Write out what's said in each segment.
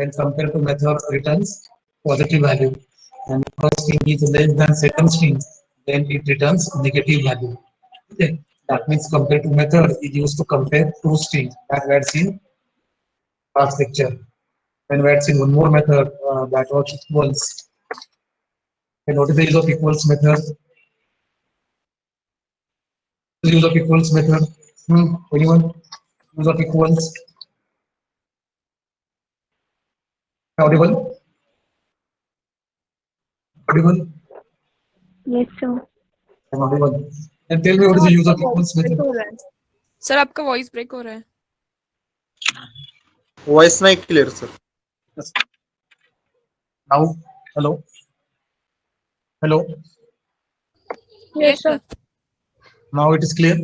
When compared to method returns positive value. And first string is less than second string, then it returns negative value. Okay. That means compared to method is used to compare two strings that we had seen last lecture. When we had seen one more method that was equals. And what is the use of equals method? Use of equals method. Anyone? Use of equals. Audible? Audible? Yes, sir. I'm audible. And tell me what is sir the use आपका of voice equals break method? हो रहा है. Sir आपका voice break हो रहा है. Voice नाही clear sir. Now, hello, hello. Yes, sir. Now it is clear.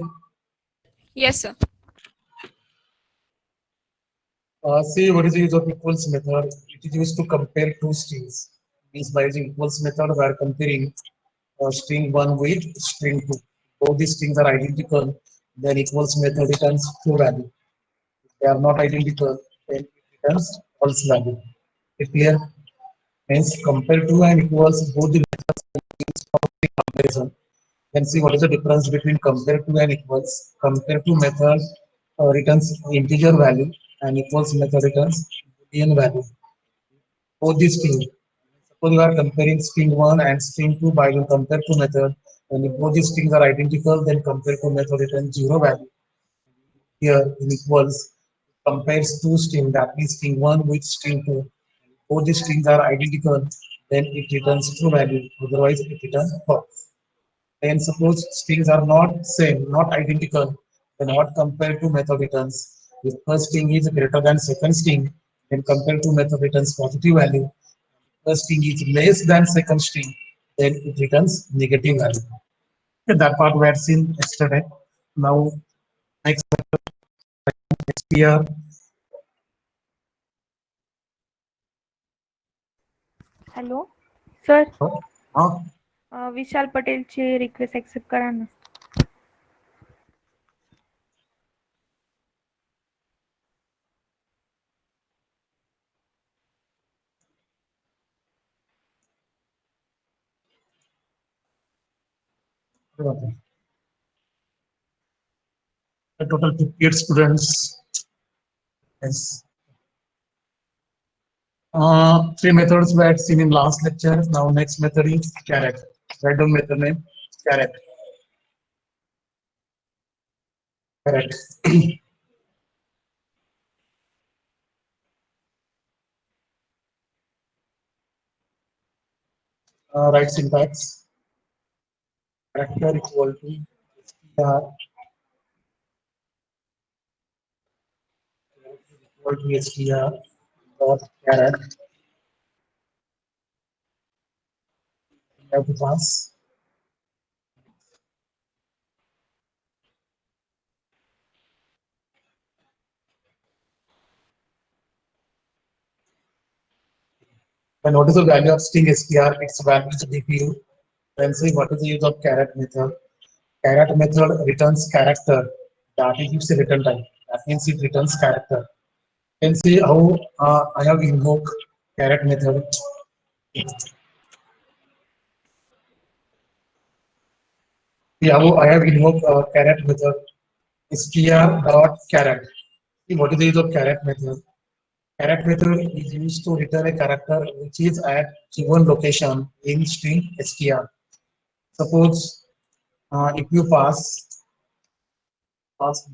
Yes, sir. See, what is the use of equals method? It is used to compare two strings. Means by using equals method, we are comparing string one with string two. Both these strings are identical. Then equals method returns true value. If they are not identical, then it returns false value. Is clear? Means compare to and equals both the methods of comparison. Then see what is the difference between compare to and equals. Compare to method returns integer value and equals method returns boolean value. Both these strings. Suppose you are comparing string 1 and string 2 by the compare to method, and if both these strings are identical, then compare to method returns zero value. Here in equals compares two strings, that means string 1 with string 2. Both these strings are identical, then it returns true value, otherwise it returns false. Then suppose strings are not same, not identical, then what compare to method returns? If first string is greater than second string, then compare to method returns positive value. First string is less than second string, then it returns negative value. Okay, that part we had seen yesterday. Now next here. Hello sir, Huh? Vishal पटेलची request accept करा ना. The total 58 students. Yes. Three methods we had seen in last lecture. Now next method is caret. Write down method name caret. Caret. Write syntax. Character equal to str equal to str dot caret. You have to pass. And what is the value of string str? Its value is DPU. Then see what is the use of caret method. Caret method returns character. That is its return type. That means it returns character. Then see how I have invoked caret method. See how I have invoked caret method. Str dot caret. See what is the use of caret method? Caret method is used to return a character which is at given location in string str. Suppose if you pass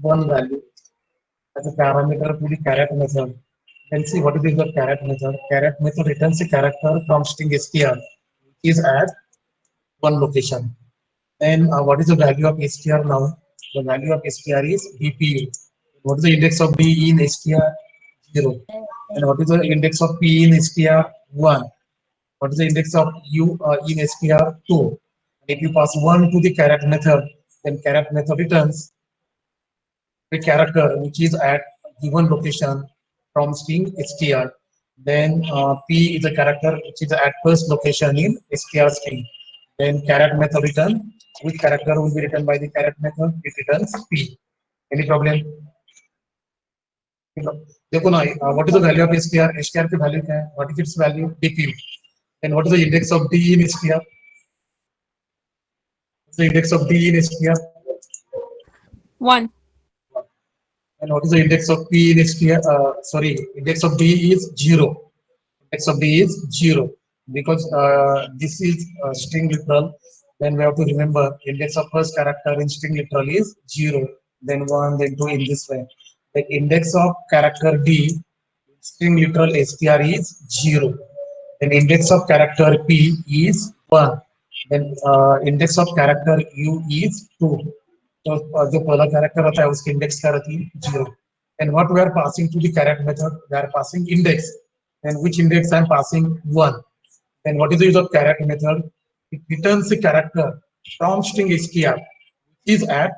one value as a parameter to the caret method, then see what is the caret method. Caret method returns a character from string str which is at one location. Then what is the value of str now? The value of str is bpu. What is the index of b in str? 0. And what is the index of p in str? 1. What is the index of u in str? 2. If you pass 1 to the caret method, then caret method returns the character which is at given location from string str. Then p is a character which is at first location in str string. Then caret method return, which character will be written by the caret method? It returns p. Any problem? देखो ना, what is the value of STR? STR की value क्या है? What is it's value? DPU. And what is the index of D in STR? The index of D in STR. 1. And what is the index of P in STR? Sorry, index of D is 0. Index of D is 0 because this is string literal. Then we have to remember index of first character in string literal is 0, then 1, then 2 in this way. The index of character D string literal str is 0. Then index of character P is 1. Then index of character U is 2. तो जो पहला character होता है उसकी index क्या रहती है? 0. And what we are passing to the character method? We are passing index. And which index I am passing? 1. Then what is the use of character method? It returns the character from string str is at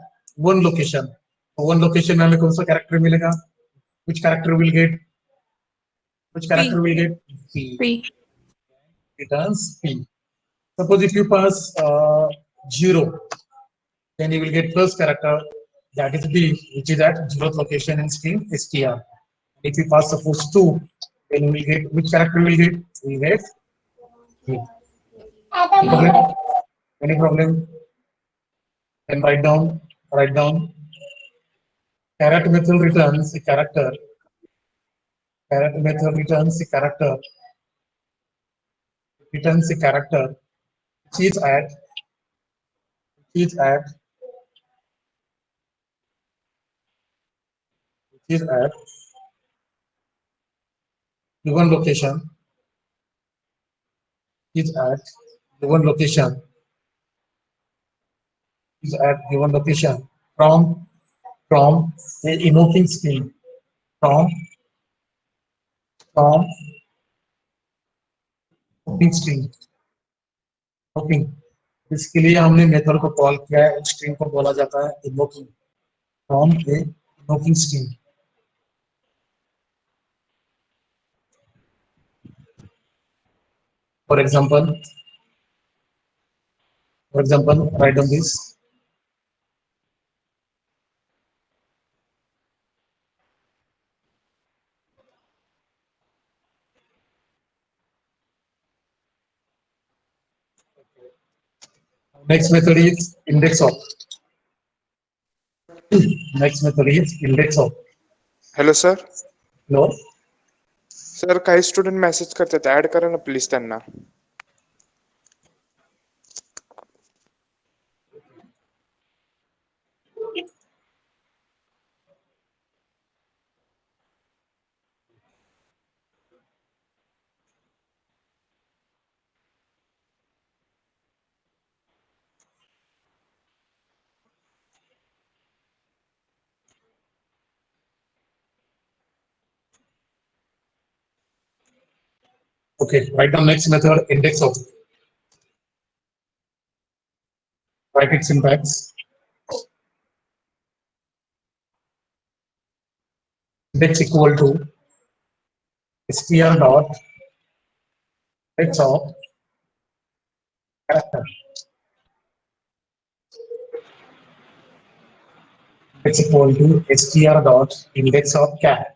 one location. So one location में हमें कौन सा character मिलेगा? Which character will get? Which character will get? P. P. Returns P. Suppose if you pass 0, then you will get first character, that is B, which is at 0th location in string str. If you pass suppose 2, then you will get, which character will get? We will get B. Any problem? Any problem? Then write down. Character method returns the character. Character method returns the character. Returns the character which is at which is at which is at given location is at given location is at given location from the invoking string from invoking string invoking. इसके लिए हमने method को call किया है. String को बोला जाता है invoking from A invoking string. For example, write down this. Next method is index of. Next method is index of. Hello sir. No, sir काही स्टुडंट मेसेज करतात, ऍड करा ना प्लीज त्यांना. okay. Write down next method index of. Write its syntax. Index equal to str dot index of character. It's equal to str dot index of cat.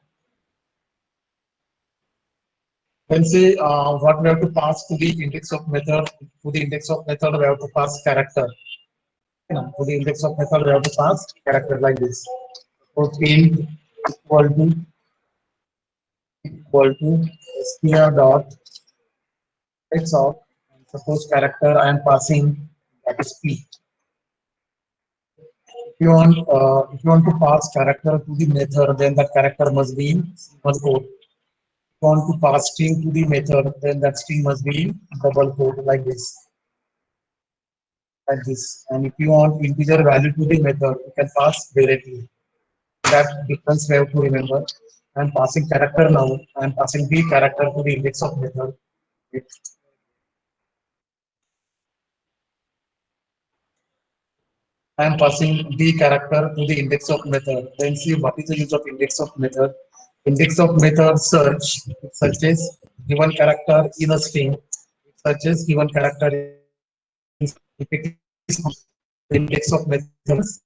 Then say what we have to pass to the index of method. To the index of method we have to pass character. To the index of method we have to pass character like this. So int equal to str dot index of, suppose character I am passing, that is P. If you want to pass character to the method, then that character must be in single quote. If you want to pass string to the method, then that string must be in double quote like this. Like this. And if you want integer value to the method, you can pass directly. That difference we have to remember. I am passing character now. I am passing the character to the index of method. I am passing the character to the index of method. Then see what is the use of index of method. Index of method search, it searches given character in a string. It searches given character in, if it is the index of methods.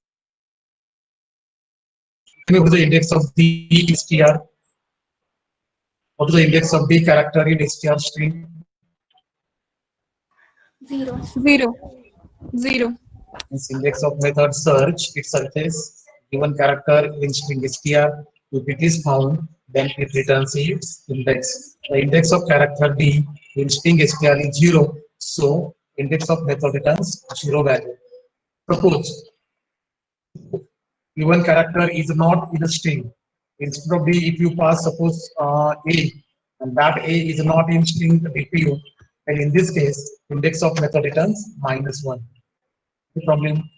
The index of the str. What is the index of B character in str string? 0. 0. 0. Its index of method search, it searches given character in string str. If it is found, then it returns its index. The index of character D in string str is 0. So index of method returns 0 value. Suppose given character is not in a string. Instead of B, if you pass suppose A, and that A is not in string DPU, and in this case, index of method returns -1. Any problem?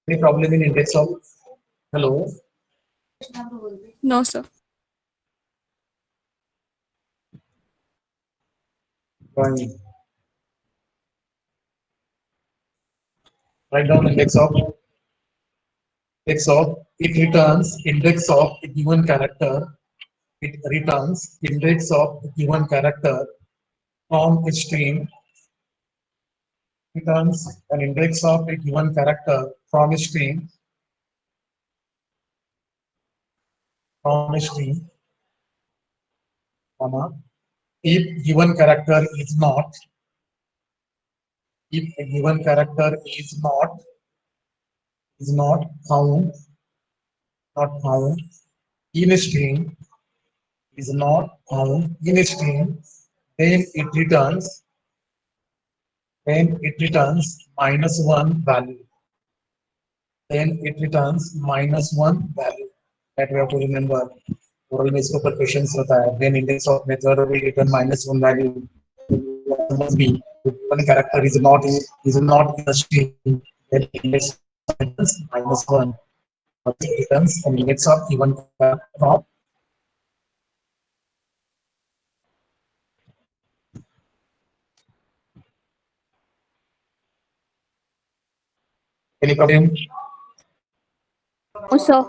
Any problem in index of? Hello. No, sir. Fine. Write down index of it returns index of a given character. It returns index of a given character from a string. Returns an index of a given character from a string comma, if given character is not, if a given character is not found, not found in a string, is not found in a string, then it returns -1 value. Then it returns -1 value. That we have to remember. Oral में इसके ऊपर questions होता है. Then index of method will return -1 value. Must be if one character is not in the string, then index returns -1. It returns an index of given from. Any problem? No, sir.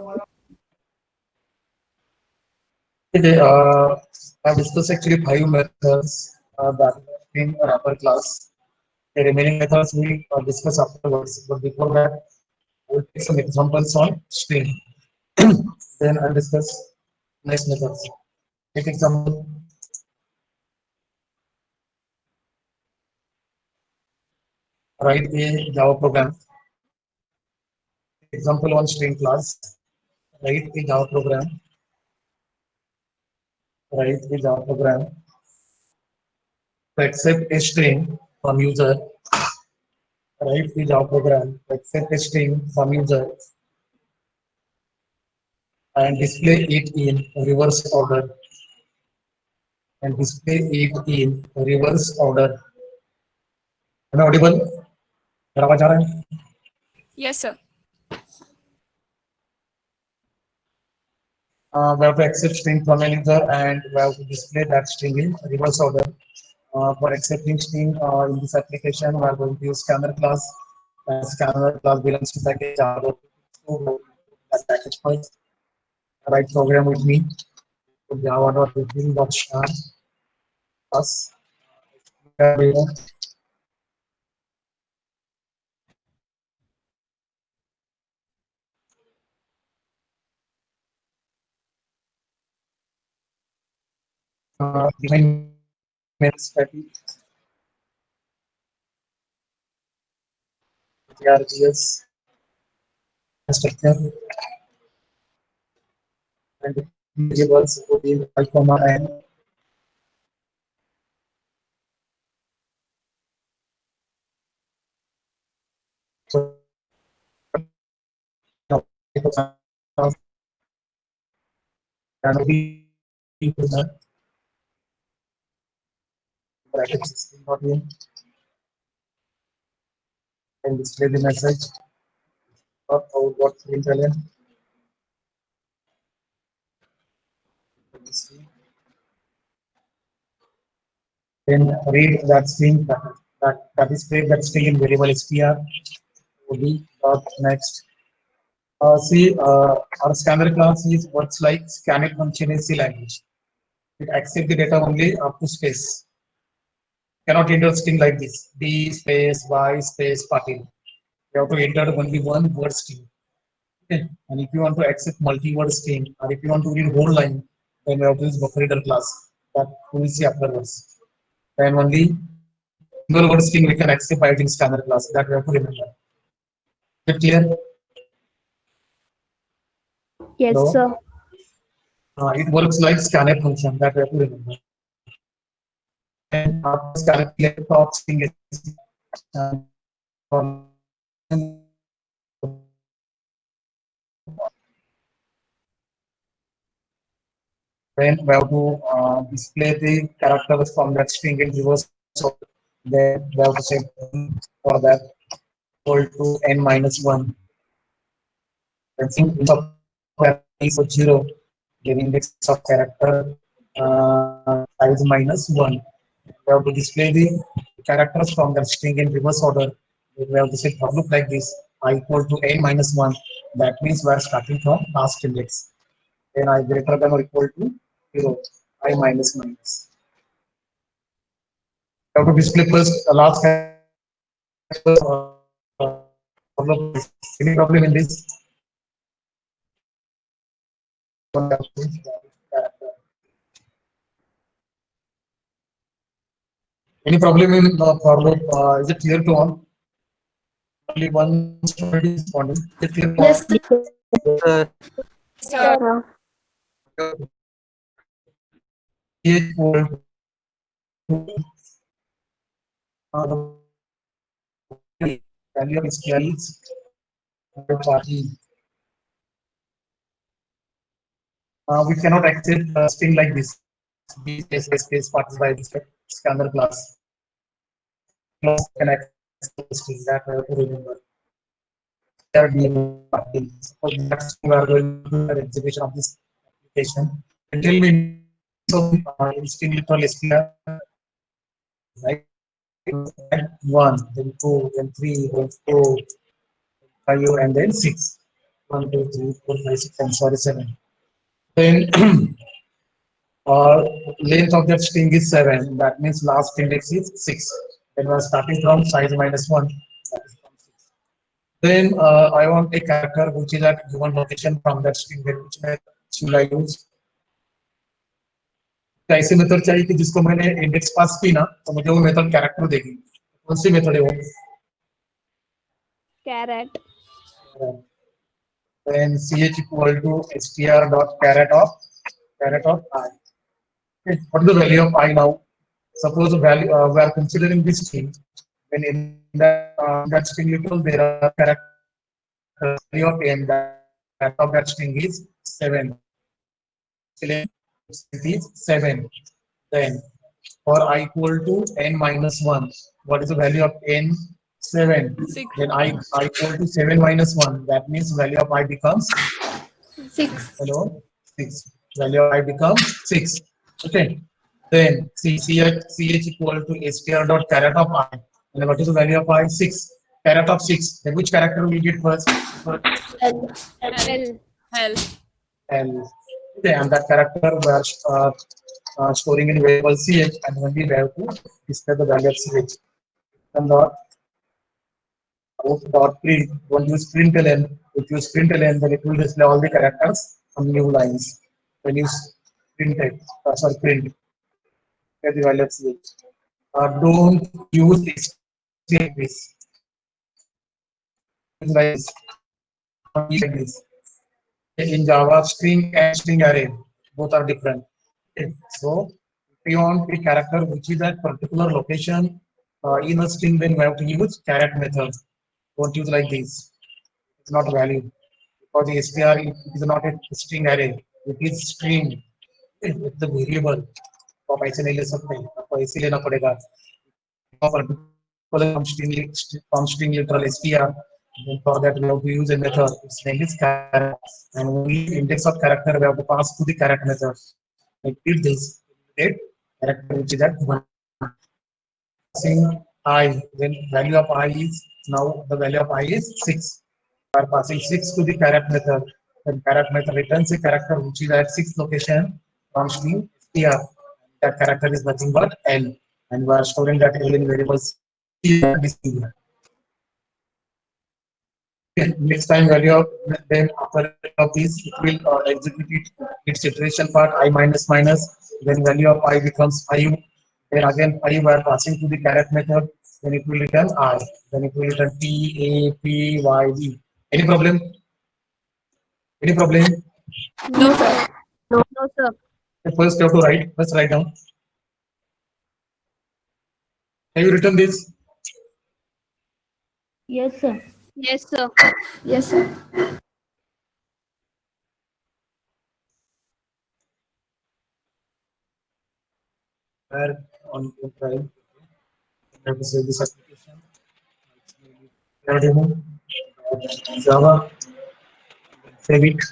Okay, I've discussed actually 5 methods that are in wrapper class. The remaining methods we discuss afterwards. But before that, we'll take some examples on string. Then I'll discuss next methods. Take example. Write a Java program. Example on string class. Write a Java program. Write a Java program to accept a string from user. Write a Java program to accept a string from user and display it in reverse order. And display it in reverse order. Am I audible? मेरा आवाज आ रहा है? Yes, sir. We have to accept string from a user and we have to display that string in reverse order. For accepting string in this application, we are going to use scanner class. Scanner class belongs to package Java. So that package first. Write program with me. Java.reading.star plus. Define methods ARGS structure and variables in I comma n. So can be bracket system and display the message of output println. Then read that string that display that string in variable str. Next. See, our scanner class is what's like scannet function in C language. It accepts the data only up to space. Cannot enter string like this. D space Y space Patil. You have to enter only one word string. Okay. And if you want to accept multi-word string or if you want to read whole line, then we have to use buffer reader class that we will see afterwards. Then only single word string we can accept by using scanner class, that we have to remember. Is it clear? Yes, Hello? sir. It works like scanner function, that we have to remember. And after scanner clear top string is then we have to display the characters from that string in reverse order. Then we have to set for that equal to n minus 1. And since index of character is 0, then index of character size minus 1. We have to display the characters from that string in reverse order. Then we have to set for loop like this: I equal to n minus 1. That means we are starting from last index. Then I greater than or equal to 0, I minus minus. We have to display first the last character. Any problem in this? Any problem in for loop? Is it clear to all? Only one student is responding. Is it clear to all? Yes, Sir. sir. Equal to the value of scales party. We cannot accept a string like this. B space parties by this scanner class. Class can accept string, that we have to remember. There be parties. So that's we are going to do the execution of this application. Until we so in string literal SPR, like 1, then 2, then 3, then 4, 5, and then 6. 1, 2, 3, 4, 5, 6, I'm sorry, 7. Then length of that string is 7. That means last index is 6. Then we are starting from size minus 1. That is from 6. Then I want a character which is at given location from that string. Then which method should I use? ऐसे method चाहिए कि जिसको मैंने index पास की ना तो मुझे वो मेथड कैरेक्टर देगी. कौन सी मेथड है वो? Carrot. Then ch equal to str dot carrot of I. Okay, what is the value of I now? Suppose the value we are considering this string. When in that string literal there are characters value of n, that of that string is 7. It is 7. Then for I equal to n minus 1, what is the value of n? 7. 6. Then I equal to 7 minus 1. That means value of I becomes 6. hello 6. Value of I becomes 6. Okay. Then ch equal to str dot caret of I. And what is the value of I? 6. Caret of 6. Then which character will get first? L. L. L. Okay, and that character we are storing in variable ch, and only we have to display the value of ch. And dot print. When you use println, if you use println, then it will display all the characters on new lines. When you print it, print, get the value of ch. Don't use this like this. Like this. Like this. In Java, string and string array both are different. Okay. So if you want a character which is at particular location in a string, then we have to use caret method. Don't use like this. It's not valid because the str is not a string array. It is string. It's the variable. तो आप ऐसे नहीं ले सकते, आपको ऐसे लेना पड़ेगा. From string literal str. Then for that we have to use a method. Its name is caret, and only index of character we have to pass to the caret method. Like if this character which is at 1. Passing I, then value of I is now the value of I is 6. We are passing 6 to the caret method. Then caret method returns a character which is at 6th location from string str. That character is nothing but L, and we are storing that L in variables. Next time value of then after of this it will execute its iteration part I minus minus, then value of I becomes 5, then again 5 we are passing to the caret method, then it will return I, then it will return P A P Y D. Any problem? Any problem? No, sir. No. No, sir. First you have to write, let's write down. Have you written this? Yes, sir. Yes, sir. Yes, sir. Where on the drive you have to save this application. Demo, Java, save it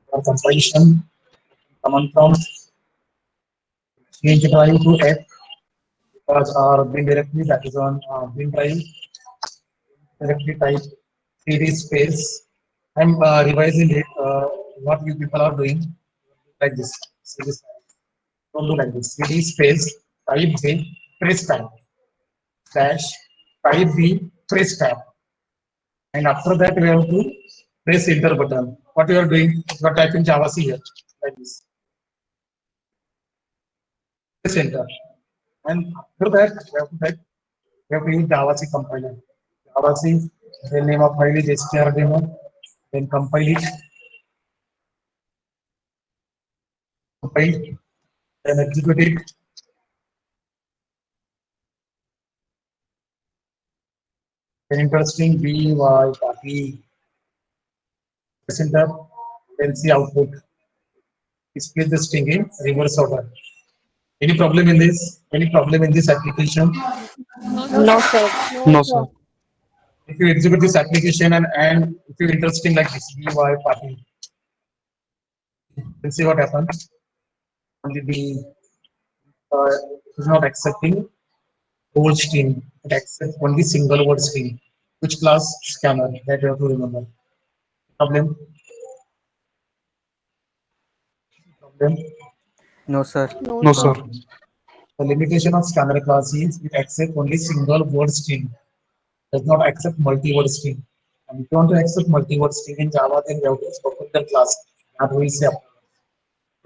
for compilation, command prompt, change drive to app because our bin directory that is on bin drive directory type cd space. I'm revising it. What you people are doing like this. CD don't do like this. cd space type bin press tab dash type b press tab, and after that we have to press enter button. What you are doing? You are typing Java C here like this. Press enter, and after that we have to use Java C compiler. Java C, the name of file is strdemo, then compile it, compile, then execute it, then interesting by copy, press enter, then see output. Display the string in reverse order. Any problem in this? Any problem in this application? No, No, sir. sir. No, sir. If you execute this application and if you're interesting like this, by party, we'll see what happens. Only the is not accepting whole string, it accepts only single word string. Which class? Scanner. That you have to remember. Problem. Problem. No, sir. No, No, sir. sir. The limitation of scanner class is it accepts only single word string, does not accept multi-word string. And if you want to accept multi-word string in Java, then you have to specify the class. That will say.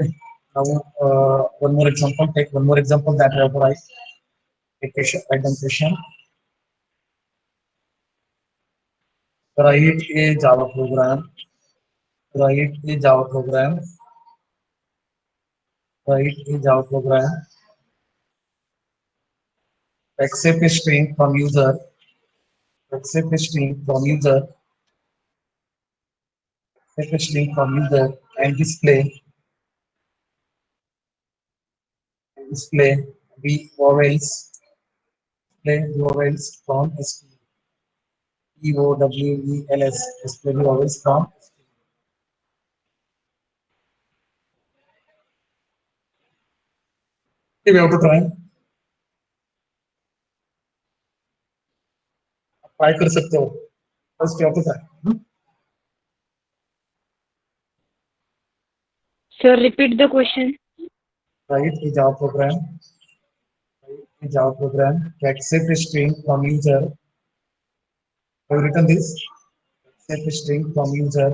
Okay. Now, one more example. Take one more example that I have to write. A question, write down question. Write a Java program. Write a Java program. Write a Java program. Accept a string from user. Accept a string from user. Accept a string from user and display the vowels. Display the vowels from string. EOWELS. Display the vowels from. We have to try. Try कर सकते हो first क्या होता है Sir, repeat the question. Right a Java program, write a Java program to accept a string from user. Have you written this? Accept a string from user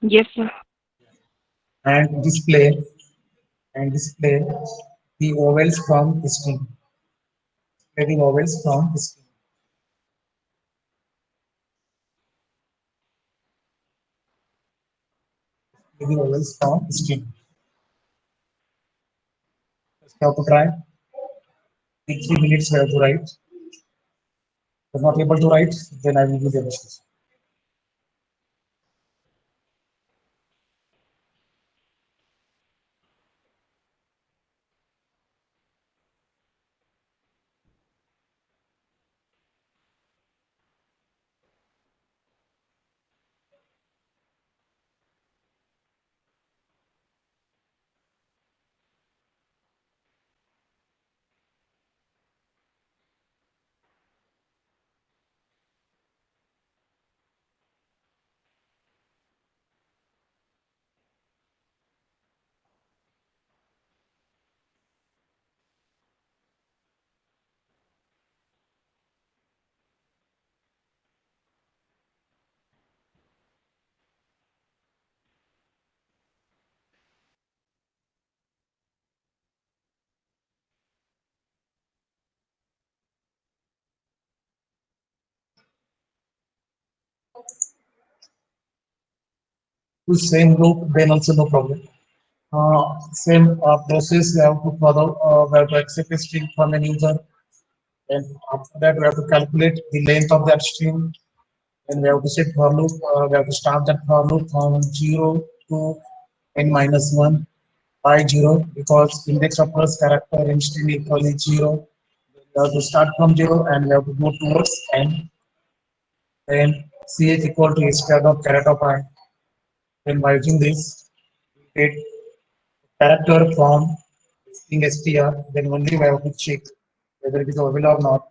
Yes, sir. and display the vowels from string. Display the vowels from string. Display the vowels from string. Just have to try. In 3 minutes, we have to write. If not able to write, then I will give the best. to same loop, then also no problem. Same process we have to follow. We have to accept a string from an user, and after that we have to calculate the length of that string. Then we have to set for loop. We have to start that for loop from 0 to n minus 1 by 0 because index of first character in string equal is 0. We have to start from 0 and we have to go towards n. Then ch equal to square of caret of I. Then by using this, we get character from string str. Then only we have to check whether it is oval or not.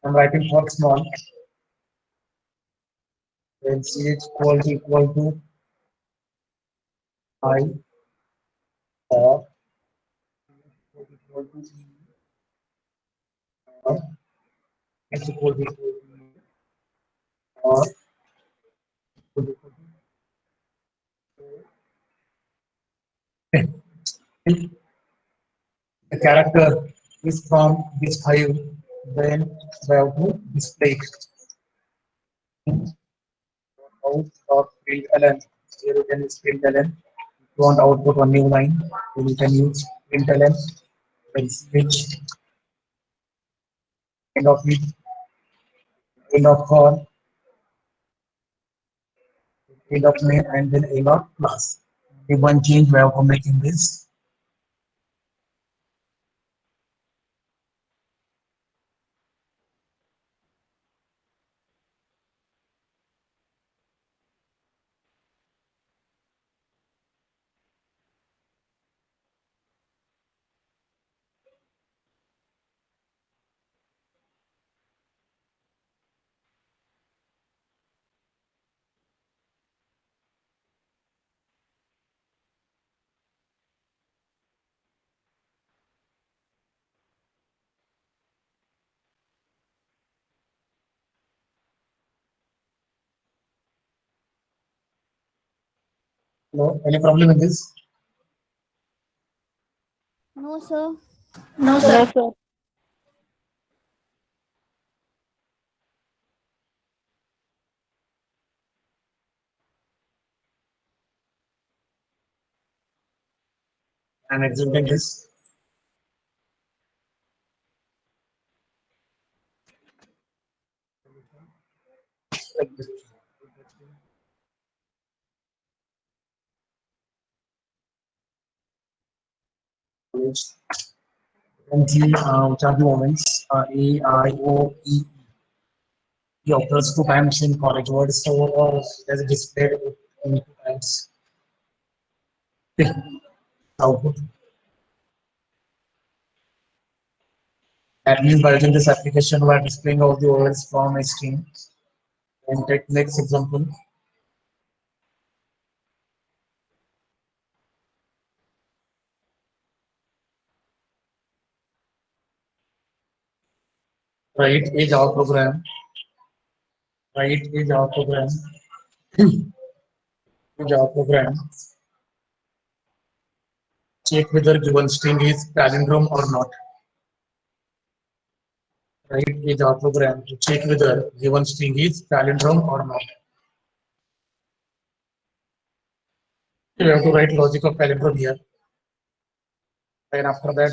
I'm writing for small. Then ch equal to I or equal to e or x or equal to if the character is from this five, then we have to display out of print ln. Here you can use print ln. If you want output one new line, then you can use print ln. Then switch end of it, end of call, end of main, and then end of class. The one change we have to make in this. No, any problem in this? No, sir. No, sir. I'm executing this. Like this. And the which are the moments A, I, O, E. He occurs two times in college word, so there's a display in two times. Okay. Output. That means by using this application, we are displaying all the words from a string. And take next example. Write a Java program. Write a Java program. Java program. Check whether given string is palindrome or not. Write a Java program to check whether given string is palindrome or not. You have to write logic of palindrome here. And after that,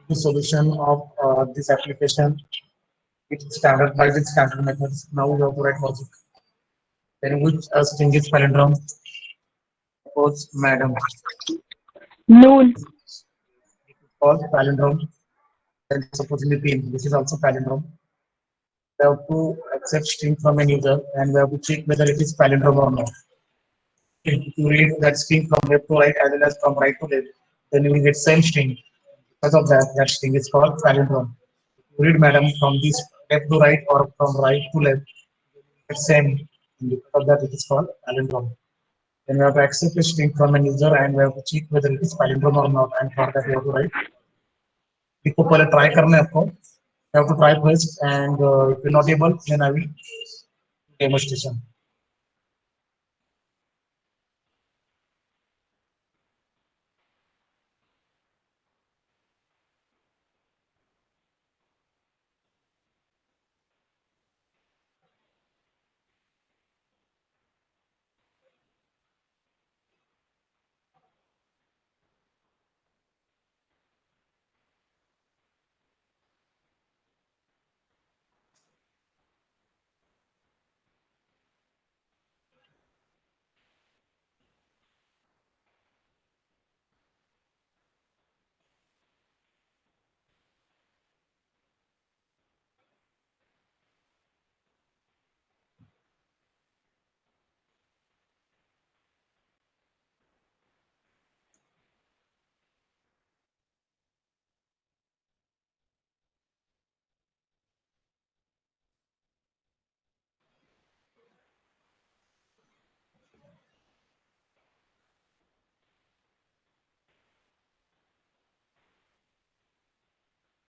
the solution of this application, it's standard by the standard methods. Now we have to write logic. Then which string is palindrome? Suppose madam. Noon. Called palindrome. Then suppose in the pin, this is also palindrome. We have to accept string from an user and we have to check whether it is palindrome or not. If you read that string from left to right as well as from right to left, then you will get same string. Because of that, that string is called palindrome. If you read madam from this left to right or from right to left, it's same. Because of that, it is called palindrome. Then we have to accept a string from an user and we have to check whether it is palindrome or not. And for that, we have to write. इसको पहले try करना है आपको. You have to try first, and if you're not able, then I will demonstration.